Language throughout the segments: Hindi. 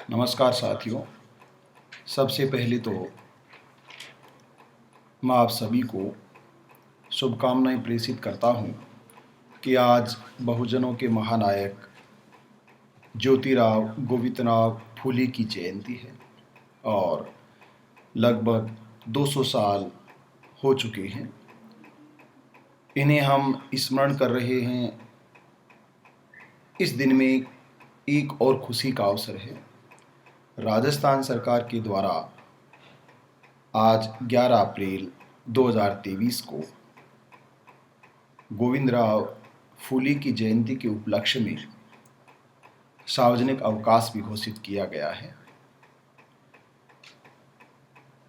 नमस्कार साथियों। सबसे पहले तो मैं आप सभी को शुभकामनाएं प्रेषित करता हूं कि आज बहुजनों के महानायक ज्योतिराव गोविंदराव फुले की जयंती है और लगभग 200 साल हो चुके हैं। इन्हें हम स्मरण कर रहे हैं। इस दिन में एक और खुशी का अवसर है। राजस्थान सरकार के द्वारा आज 11 अप्रैल 2023 को गोविंदराव फुले की जयंती के उपलक्ष्य में सार्वजनिक अवकाश भी घोषित किया गया है।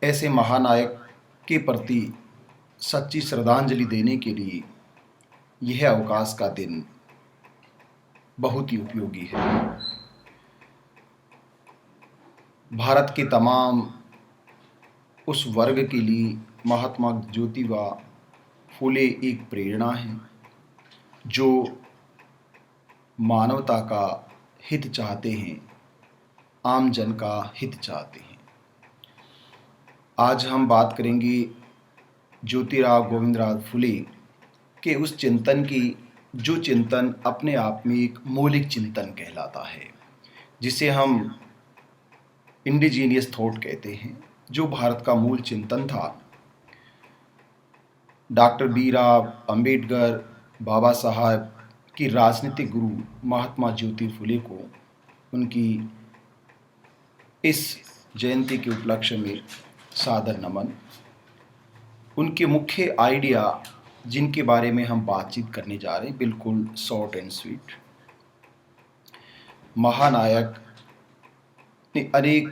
ऐसे महानायक के प्रति सच्ची श्रद्धांजलि देने के लिए यह अवकाश का दिन बहुत ही उपयोगी है। भारत के तमाम उस वर्ग के लिए महात्मा ज्योतिबा फुले एक प्रेरणा है जो मानवता का हित चाहते हैं, आम जन का हित चाहते हैं। आज हम बात करेंगे ज्योतिराव गोविंदराव फुले के उस चिंतन की जो चिंतन अपने आप में एक मौलिक चिंतन कहलाता है, जिसे हम इंडिजीनियस थॉट कहते हैं, जो भारत का मूल चिंतन था। डॉक्टर भीमराव अंबेडकर, बाबा साहब की राजनीतिक गुरु महात्मा ज्योति फुले को उनकी इस जयंती के उपलक्ष्य में सादर नमन। उनके मुख्य आइडिया जिनके बारे में हम बातचीत करने जा रहे हैं, बिल्कुल शॉर्ट एंड स्वीट। महानायक ने अनेक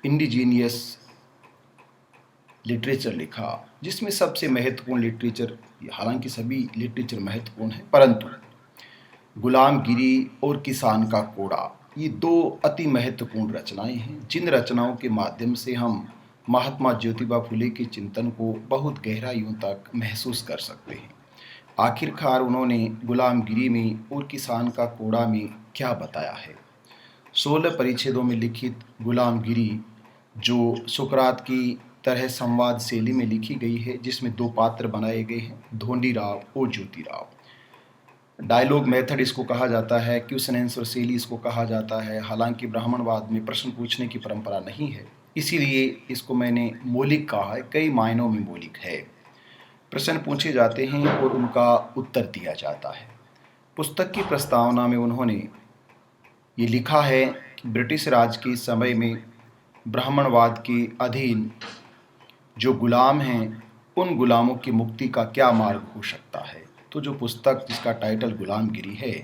इंडिजीनियस लिटरेचर लिखा, जिसमें सबसे महत्वपूर्ण लिटरेचर, हालांकि सभी लिटरेचर महत्वपूर्ण है, परंतु गुलामगिरी और किसान का कोड़ा, ये दो अति महत्वपूर्ण रचनाएं हैं, जिन रचनाओं के माध्यम से हम महात्मा ज्योतिबा फुले के चिंतन को बहुत गहराइयों तक महसूस कर सकते हैं। आखिरकार उन्होंने गुलामगिरी में और किसान का कोड़ा में क्या बताया है। 16 परिच्छेदों में लिखित गुलामगिरी, जो सुकरात की तरह संवाद शैली में लिखी गई है, जिसमें दो पात्र बनाए गए हैं, धोंडीराव और ज्योतिराव। डायलॉग मेथड इसको कहा जाता है, क्वेश्चन आंसर शैली इसको कहा जाता है। हालांकि ब्राह्मणवाद में प्रश्न पूछने की परंपरा नहीं है, इसीलिए इसको मैंने मौलिक कहा है। कई मायनों में मौलिक है। प्रश्न पूछे जाते हैं और उनका उत्तर दिया जाता है। पुस्तक की प्रस्तावना में उन्होंने ये लिखा है कि ब्रिटिश राज के समय में ब्राह्मणवाद के अधीन जो गुलाम हैं, उन गुलामों की मुक्ति का क्या मार्ग हो सकता है। तो जो पुस्तक, जिसका टाइटल गुलामगिरी है,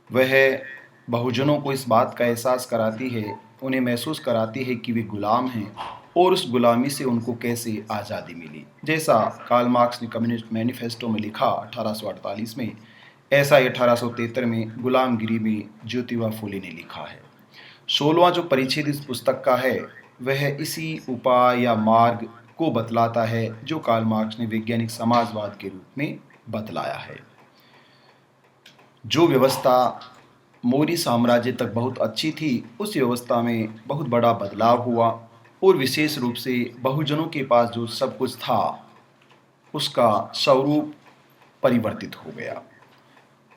वह बहुजनों को इस बात का एहसास कराती है, उन्हें महसूस कराती है कि वे गुलाम हैं और उस गुलामी से उनको कैसे आज़ादी मिली। जैसा कार्ल मार्क्स ने कम्युनिस्ट मैनिफेस्टो में लिखा 1848 में, ऐसा 1873 में गुलामगिरी में ज्योतिबा फुले ने लिखा है। 16वां जो परिच्छेद इस पुस्तक का है, वह इसी उपाय या मार्ग को बतलाता है जो कार्ल मार्क्स ने वैज्ञानिक समाजवाद के रूप में बतलाया है। जो व्यवस्था मौर्य साम्राज्य तक बहुत अच्छी थी, उस व्यवस्था में बहुत बड़ा बदलाव हुआ और विशेष रूप से बहुजनों के पास जो सब कुछ था, उसका स्वरूप परिवर्तित हो गया।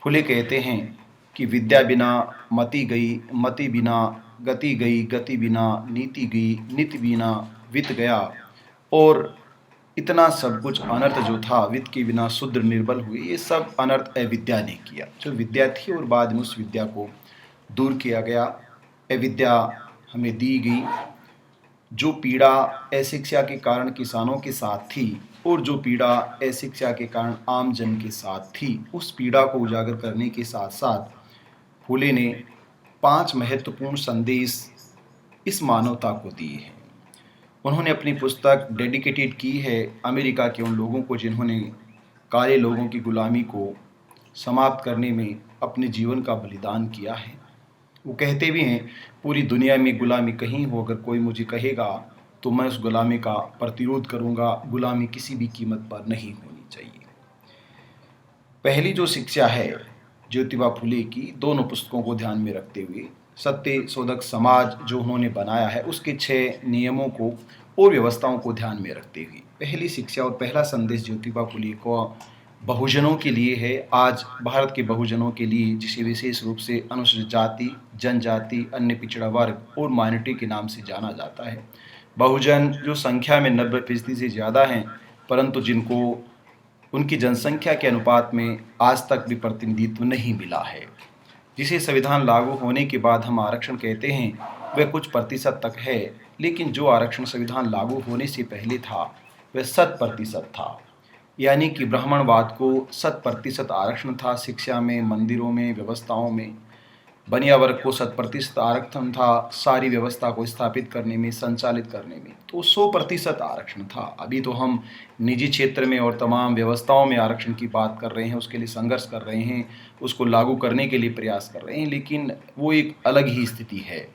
फुले कहते हैं कि विद्या बिना मति गई, मति बिना गति गई, गति बिना नीति गई, नीति बिना वित्त गया, और इतना सब कुछ अनर्थ जो था, वित्त के बिना शूद्र निर्बल हुए। ये सब अनर्थ अविद्या ने किया। जो विद्या थी और बाद में उस विद्या को दूर किया गया, अविद्या हमें दी गई। जो पीड़ा अशिक्षा के कारण किसानों के साथ थी और जो पीड़ा अशिक्षा के कारण आम जन के साथ थी, उस पीड़ा को उजागर करने के साथ साथ फुले ने 5 महत्वपूर्ण संदेश इस मानवता को दिए हैं। उन्होंने अपनी पुस्तक डेडिकेटेड की है अमेरिका के उन लोगों को जिन्होंने काले लोगों की गुलामी को समाप्त करने में अपने जीवन का बलिदान किया है। वो कहते भी हैं, पूरी दुनिया में गुलामी कहीं हो, अगर कोई मुझे कहेगा तो मैं उस गुलामी का प्रतिरोध करूंगा। गुलामी किसी भी कीमत पर नहीं होनी चाहिए। पहली जो शिक्षा है ज्योतिबा फुले की, दोनों पुस्तकों को ध्यान में रखते हुए, सत्य शोधक समाज जो उन्होंने बनाया है उसके 6 नियमों को और व्यवस्थाओं को ध्यान में रखते हुए पहली शिक्षा और पहला संदेश ज्योतिबा फुले को बहुजनों के लिए है। आज भारत के बहुजनों के लिए, जिसे विशेष रूप से अनुसूचित जाति, जनजाति, अन्य पिछड़ा वर्ग और माइनॉरिटी के नाम से जाना जाता है। बहुजन जो संख्या में 90% से ज़्यादा हैं, परंतु जिनको उनकी जनसंख्या के अनुपात में आज तक भी प्रतिनिधित्व नहीं मिला है। जिसे संविधान लागू होने के बाद हम आरक्षण कहते हैं, वह कुछ प्रतिशत तक है, लेकिन जो आरक्षण संविधान लागू होने से पहले था वह 100% था। यानी कि ब्राह्मणवाद को 100% आरक्षण था। शिक्षा में, मंदिरों में, व्यवस्थाओं में बनिया वर्ग को 100% आरक्षण था। सारी व्यवस्था को स्थापित करने में, संचालित करने में तो 100% आरक्षण था। अभी तो हम निजी क्षेत्र में और तमाम व्यवस्थाओं में आरक्षण की बात कर रहे हैं, उसके लिए संघर्ष कर रहे हैं, उसको लागू करने के लिए प्रयास कर रहे हैं, लेकिन वो एक अलग ही स्थिति है।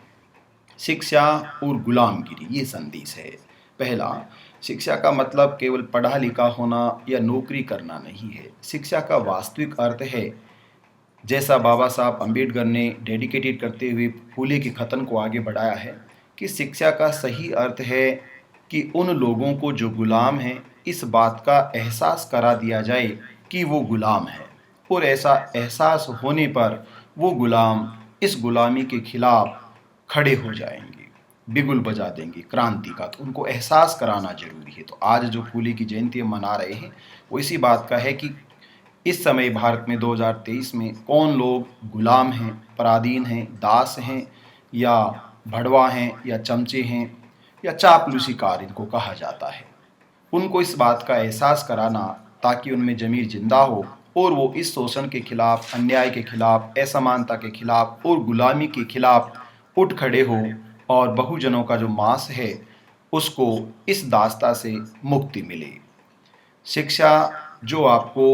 शिक्षा और गुलामगिरी, ये संदेश है। पहला, शिक्षा का मतलब केवल पढ़ा लिखा होना या नौकरी करना नहीं है। शिक्षा का वास्तविक अर्थ है, जैसा बाबा साहब अम्बेडकर ने डेडिकेटेड करते हुए फूले के कथन को आगे बढ़ाया है, कि शिक्षा का सही अर्थ है कि उन लोगों को जो गुलाम हैं इस बात का एहसास करा दिया जाए कि वो गुलाम है, और ऐसा एहसास होने पर वो गुलाम इस गुलामी के खिलाफ खड़े हो जाएंगे, बिगुल बजा देंगे क्रांति का। तो उनको एहसास कराना जरूरी है। तो आज जो फूले की जयंती हम मना रहे हैं वो इसी बात का है कि इस समय भारत में 2023 में कौन लोग गुलाम हैं, पराधीन हैं, दास हैं, या भड़वा हैं, या चमचे हैं, या चापलूसीकार इनको कहा जाता है। उनको इस बात का एहसास कराना ताकि उनमें ज़मीर जिंदा हो और वो इस शोषण के खिलाफ, अन्याय के खिलाफ, असमानता के खिलाफ और गुलामी के खिलाफ उठ खड़े हो, और बहुजनों का जो मांस है उसको इस दास्ता से मुक्ति मिले। शिक्षा जो आपको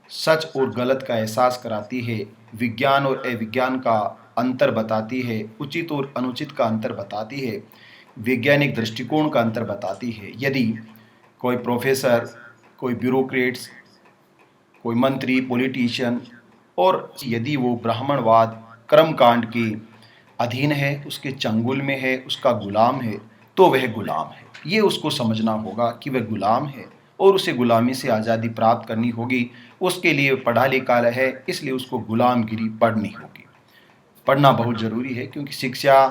सच और गलत का एहसास कराती है, विज्ञान और अविज्ञान का अंतर बताती है, उचित और अनुचित का अंतर बताती है, वैज्ञानिक दृष्टिकोण का अंतर बताती है। यदि कोई प्रोफेसर, कोई ब्यूरोक्रेट्स, कोई मंत्री, पॉलिटिशियन, और यदि वो ब्राह्मणवाद कर्मकांड के अधीन है, उसके चंगुल में है, उसका गुलाम है, तो वह गुलाम है। ये उसको समझना होगा कि वह गुलाम है और उसे गुलामी से आज़ादी प्राप्त करनी होगी। उसके लिए पढ़ा लिखा है, इसलिए उसको गुलामगिरी पढ़नी होगी। पढ़ना बहुत ज़रूरी है, क्योंकि शिक्षा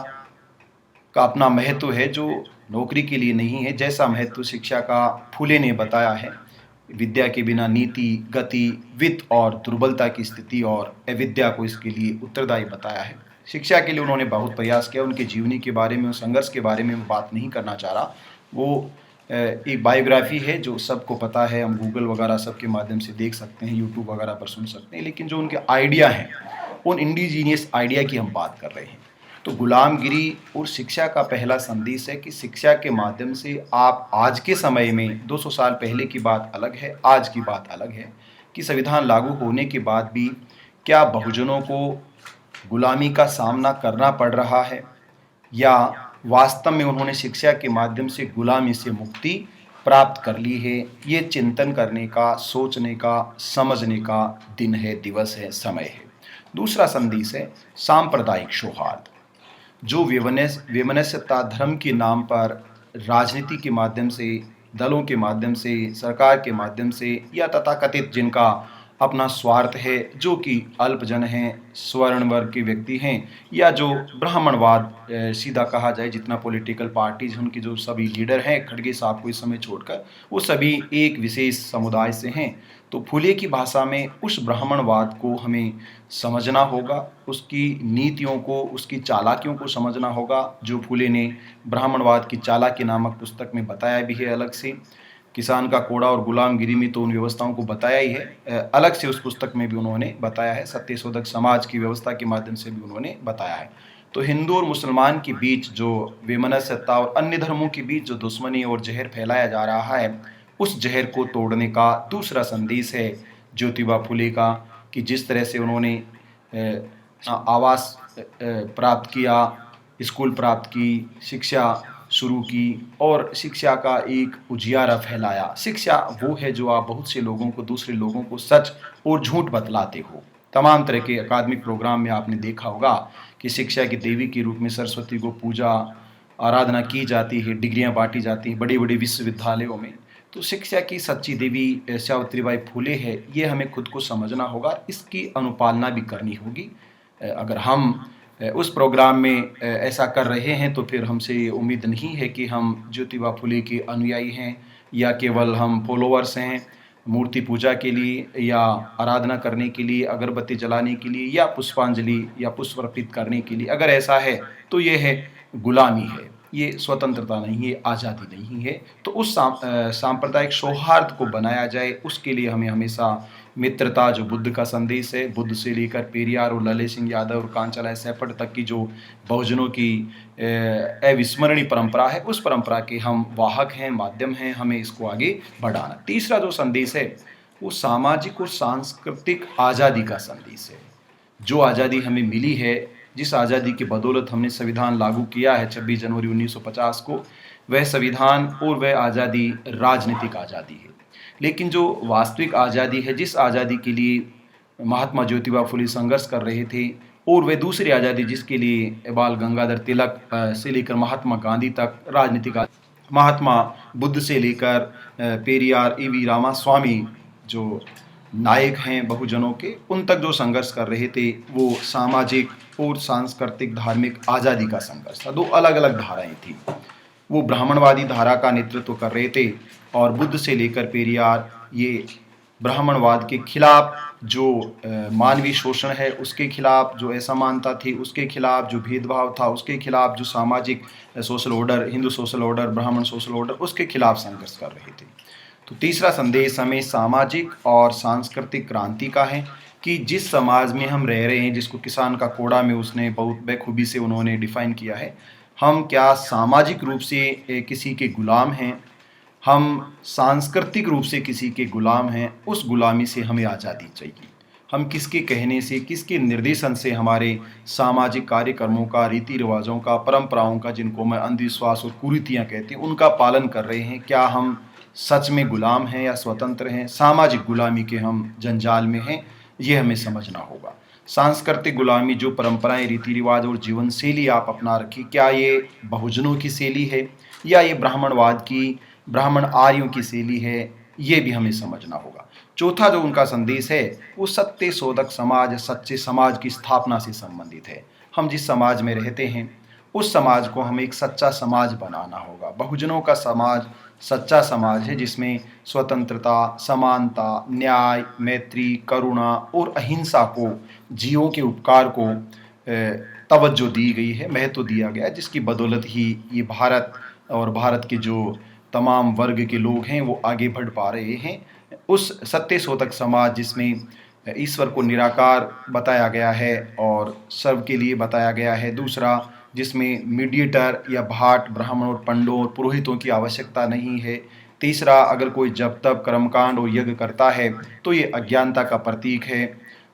का अपना महत्व है जो नौकरी के लिए नहीं है। जैसा महत्व शिक्षा का फूले ने बताया है, विद्या के बिना नीति, गति, वित्त और दुर्बलता की स्थिति, और अविद्या को इसके लिए उत्तरदायी बताया है। शिक्षा के लिए उन्होंने बहुत प्रयास किया। उनके जीवनी के बारे में, संघर्ष के बारे में मैं बात नहीं करना चाह रहा। वो एक बायोग्राफी है जो सबको पता है, हम गूगल वगैरह सबके माध्यम से देख सकते हैं, यूट्यूब वगैरह पर सुन सकते हैं। लेकिन जो उनके आइडिया हैं, उन इंडिजीनियस आइडिया की हम बात कर रहे हैं। तो गुलामगिरी और शिक्षा का पहला संदेश है कि शिक्षा के माध्यम से आप आज के समय में, 200 साल पहले की बात अलग है, आज की बात अलग है, कि संविधान लागू होने के बाद भी क्या बहुजनों को गुलामी का सामना करना पड़ रहा है, या वास्तव में उन्होंने शिक्षा के माध्यम से गुलामी से मुक्ति प्राप्त कर ली है। ये चिंतन करने का, सोचने का, समझने का दिन है, दिवस है, समय है। दूसरा संदेश है सांप्रदायिक सौहार्द। जो वैमनस्यता, धर्म के नाम पर राजनीति के माध्यम से, दलों के माध्यम से, सरकार के माध्यम से, या तथाकथित जिनका अपना स्वार्थ है, जो कि अल्पजन हैं, स्वर्ण वर्ग के व्यक्ति हैं, या जो ब्राह्मणवाद सीधा कहा जाए, जितना पॉलिटिकल पार्टीज उनके जो सभी लीडर हैं, खड़गे साहब को इस समय छोड़कर, वो सभी एक विशेष समुदाय से हैं। तो फुले की भाषा में उस ब्राह्मणवाद को हमें समझना होगा, उसकी नीतियों को, उसकी चालाकियों को समझना होगा, जो फुले ने ब्राह्मणवाद की चालाकी नामक पुस्तक में बताया भी है अलग से। किसान का कोड़ा और गुलामगिरी में तो उन व्यवस्थाओं को बताया ही है, अलग से उस पुस्तक में भी उन्होंने बताया है। सत्यशोधक समाज की व्यवस्था के माध्यम से भी उन्होंने बताया है। तो हिंदू और मुसलमान के बीच जो वैमनस्यता और अन्य धर्मों के बीच जो दुश्मनी और जहर फैलाया जा रहा है, उस जहर को तोड़ने का दूसरा संदेश है ज्योतिबा फुले का, कि जिस तरह से उन्होंने आवास प्राप्त किया, स्कूल प्राप्त की, शिक्षा शुरू की और शिक्षा का एक उजियारा फैलाया। शिक्षा वो है जो आप बहुत से लोगों को, दूसरे लोगों को सच और झूठ बतलाते हो। तमाम तरह के अकादमिक प्रोग्राम में आपने देखा होगा कि शिक्षा की देवी के रूप में सरस्वती को पूजा आराधना की जाती है, डिग्रियां बांटी जाती हैं बड़े बड़े विश्वविद्यालयों में। तो शिक्षा की सच्ची देवी सावित्रीबाई फुले है, ये हमें खुद को समझना होगा, इसकी अनुपालना भी करनी होगी। अगर हम उस प्रोग्राम में ऐसा कर रहे हैं तो फिर हमसे ये उम्मीद नहीं है कि हम ज्योतिबा फुले के अनुयायी हैं या केवल हम फॉलोअर्स हैं मूर्ति पूजा के लिए या आराधना करने के लिए, अगरबत्ती जलाने के लिए या पुष्पांजलि या पुष्प अर्पित करने के लिए। अगर ऐसा है तो ये है गुलामी है, ये स्वतंत्रता नहीं है, आज़ादी नहीं है। तो उस सांप्रदायिक सौहार्द को बनाया जाए, उसके लिए हमें हमेशा मित्रता, जो बुद्ध का संदेश है, बुद्ध से लेकर पेरियार और ललित सिंह यादव और कांचनराय सैफट तक की जो बहुजनों की अविस्मरणीय परंपरा है, उस परंपरा के हम वाहक हैं, माध्यम हैं, हमें इसको आगे बढ़ाना। तीसरा जो संदेश है वो सामाजिक और सांस्कृतिक आज़ादी का संदेश है। जो आज़ादी हमें मिली है, जिस आज़ादी की बदौलत हमने संविधान लागू किया है 26 जनवरी 1950 को, वह संविधान और वह आज़ादी राजनीतिक आज़ादी है। लेकिन जो वास्तविक आज़ादी है, जिस आज़ादी के लिए महात्मा ज्योतिबा फुले संघर्ष कर रहे थे, और वह दूसरी आज़ादी जिसके लिए बाल गंगाधर तिलक से लेकर महात्मा गांधी तक राजनीतिक महात्मा बुद्ध से लेकर पेरियार ईवी रामास्वामी जो नायक हैं बहुजनों के, उन तक जो संघर्ष कर रहे थे, वो सामाजिक और सांस्कृतिक धार्मिक आज़ादी का संघर्ष था। दो अलग अलग धाराएं थी। वो ब्राह्मणवादी धारा का नेतृत्व कर रहे थे और बुद्ध से लेकर पेरियार ये ब्राह्मणवाद के खिलाफ, जो मानवीय शोषण है उसके खिलाफ, जो असमानता थी उसके खिलाफ, जो भेदभाव था उसके खिलाफ, जो सामाजिक social order, Hindu social order, ब्राह्मण सोशल ऑर्डर, उसके खिलाफ संघर्ष कर रहे थे। तो तीसरा संदेश हमें सामाजिक और सांस्कृतिक क्रांति का है कि जिस समाज में हम रह रहे हैं, जिसको किसान का कोड़ा में उसने बहुत बेखूबी से उन्होंने डिफाइन किया है, हम क्या सामाजिक रूप से किसी के गुलाम हैं, हम सांस्कृतिक रूप से किसी के गुलाम हैं, उस गुलामी से हमें आज़ादी चाहिए। हम किसके कहने से, किसके निर्देशन से हमारे सामाजिक कार्यक्रमों का, रीति रिवाजों का, परंपराओं का, जिनको मैं अंधविश्वास और कुरीतियाँ कहते हैं, उनका पालन कर रहे हैं? क्या हम सच में गुलाम हैं या स्वतंत्र हैं? सामाजिक गुलामी के हम जंजाल में हैं, ये हमें समझना होगा। सांस्कृतिक गुलामी, जो परंपराएं, रीति रिवाज और जीवन शैली आप अपना रखी, क्या ये बहुजनों की शैली है या ये ब्राह्मणवाद की, ब्राह्मण आर्यों की शैली है? ये भी हमें समझना होगा। चौथा जो उनका संदेश है वो सत्य शोधक समाज, सच्चे समाज की स्थापना से संबंधित है। हम जिस समाज में रहते हैं उस समाज को हमें एक सच्चा समाज बनाना होगा। बहुजनों का समाज सच्चा समाज है जिसमें स्वतंत्रता, समानता, न्याय, मैत्री, करुणा और अहिंसा को, जीवों के उपकार को तवज्जो दी गई है, महत्व दिया गया है, जिसकी बदौलत ही ये भारत और भारत के जो तमाम वर्ग के लोग हैं वो आगे बढ़ पा रहे हैं। उस सत्य शोधक समाज जिसमें ईश्वर को निराकार बताया गया है और सर्व के लिए बताया गया है। दूसरा, जिसमें मीडिएटर या भाट, ब्राह्मण और पंडों और पुरोहितों की आवश्यकता नहीं है। तीसरा, अगर कोई जप तप कर्मकांड और यज्ञ करता है तो ये अज्ञानता का प्रतीक है।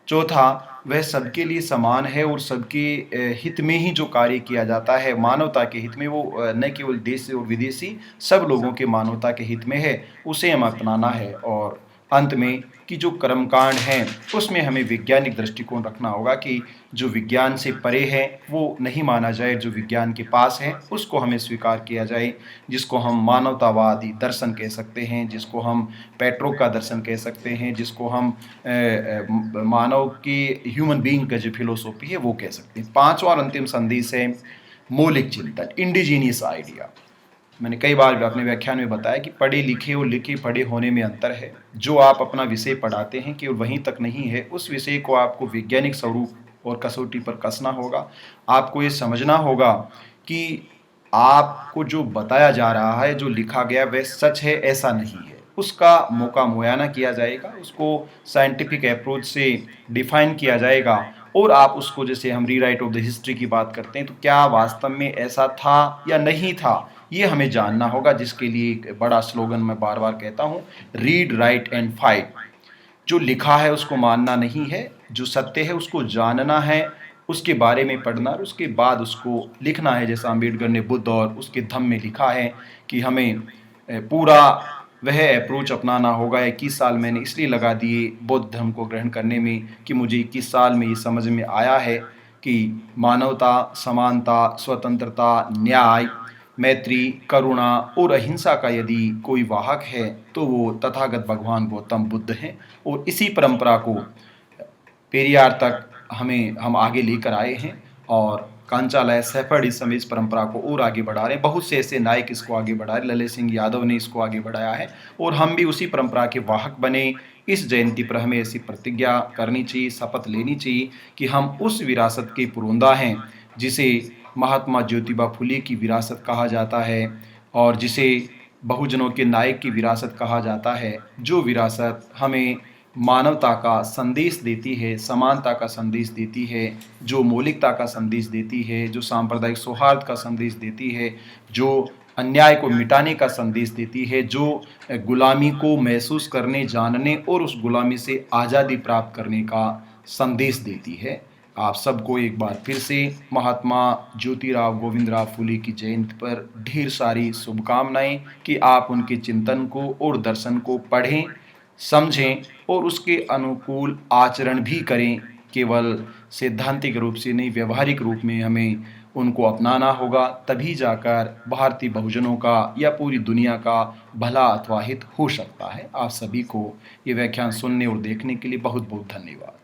चौथा, वह सबके लिए समान है और सबके हित में ही जो कार्य किया जाता है, मानवता के हित में, वो न केवल देशी और विदेशी, सब लोगों के मानवता के हित में है, उसे हम अपनाना है। और अंत में कि जो कर्मकांड हैं उसमें हमें वैज्ञानिक दृष्टिकोण रखना होगा कि जो विज्ञान से परे है वो नहीं माना जाए, जो विज्ञान के पास है उसको हमें स्वीकार किया जाए, जिसको हम मानवतावादी दर्शन कह सकते हैं, जिसको हम पेट्रो का दर्शन कह सकते हैं, जिसको हम मानव की, ह्यूमन बीइंग का जो फिलोसॉफी है वो कह सकते हैं। पांचवा और अंतिम संदेश है मौलिक चिंतन, इंडिजीनियस आइडिया। मैंने कई बार अपने व्याख्यान में बताया कि पढ़े लिखे और लिखे पढ़े होने में अंतर है। जो आप अपना विषय पढ़ाते हैं केवल वहीं तक नहीं है, उस विषय को आपको वैज्ञानिक स्वरूप और कसौटी पर कसना होगा। आपको ये समझना होगा कि आपको जो बताया जा रहा है, जो लिखा गया, वह सच है ऐसा नहीं है। उसका मौका मुआयना किया जाएगा, उसको साइंटिफिक अप्रोच से डिफाइन किया जाएगा और आप उसको, जैसे हम रीराइट ऑफ द हिस्ट्री की बात करते हैं, तो क्या वास्तव में ऐसा था या नहीं था, ये हमें जानना होगा। जिसके लिए एक बड़ा स्लोगन मैं बार बार कहता हूँ, रीड, राइट एंड फाइट। जो लिखा है उसको मानना नहीं है, जो सत्य है उसको जानना है, उसके बारे में पढ़ना और उसके बाद उसको लिखना है। जैसा अम्बेडकर ने बुद्ध और उसके धम्म में लिखा है कि हमें पूरा वह अप्रोच अपनाना होगा। 21 साल मैंने इसलिए लगा दिए बौद्ध धर्म को ग्रहण करने में कि मुझे 21 साल में ये समझ में आया है कि मानवता, समानता, स्वतंत्रता, न्याय, मैत्री, करुणा और अहिंसा का यदि कोई वाहक है तो वो तथागत भगवान गौतम बुद्ध हैं। और इसी परंपरा को पेरियार तक हम आगे लेकर आए हैं और कांचालय सैफर्ड इस समय इस परंपरा को और आगे बढ़ा रहे हैं। बहुत से ऐसे नायक इसको आगे बढ़ा रहे हैं, ललित सिंह यादव ने इसको आगे बढ़ाया है और हम भी उसी परंपरा के वाहक बने। इस जयंती पर हमें ऐसी प्रतिज्ञा करनी चाहिए, शपथ लेनी चाहिए कि हम उस विरासत के पुरोंदा हैं जिसे महात्मा ज्योतिबा फुले की विरासत कहा जाता है और जिसे बहुजनों के नायक की विरासत कहा जाता है, जो विरासत हमें मानवता का संदेश देती है, समानता का संदेश देती है, जो मौलिकता का संदेश देती है, जो सांप्रदायिक सौहार्द का संदेश देती है, जो अन्याय को मिटाने का संदेश देती है, जो गुलामी को महसूस करने, जानने और उस गुलामी से आज़ादी प्राप्त करने का संदेश देती है। आप सबको एक बार फिर से महात्मा ज्योतिराव गोविंदराव फुले की जयंती पर ढेर सारी शुभकामनाएं कि आप उनके चिंतन को और दर्शन को पढ़ें, समझें और उसके अनुकूल आचरण भी करें। केवल सैद्धांतिक रूप से नहीं, व्यवहारिक रूप में हमें उनको अपनाना होगा, तभी जाकर भारतीय बहुजनों का या पूरी दुनिया का भला अथवा हित हो सकता है। आप सभी को ये व्याख्यान सुनने और देखने के लिए बहुत बहुत धन्यवाद।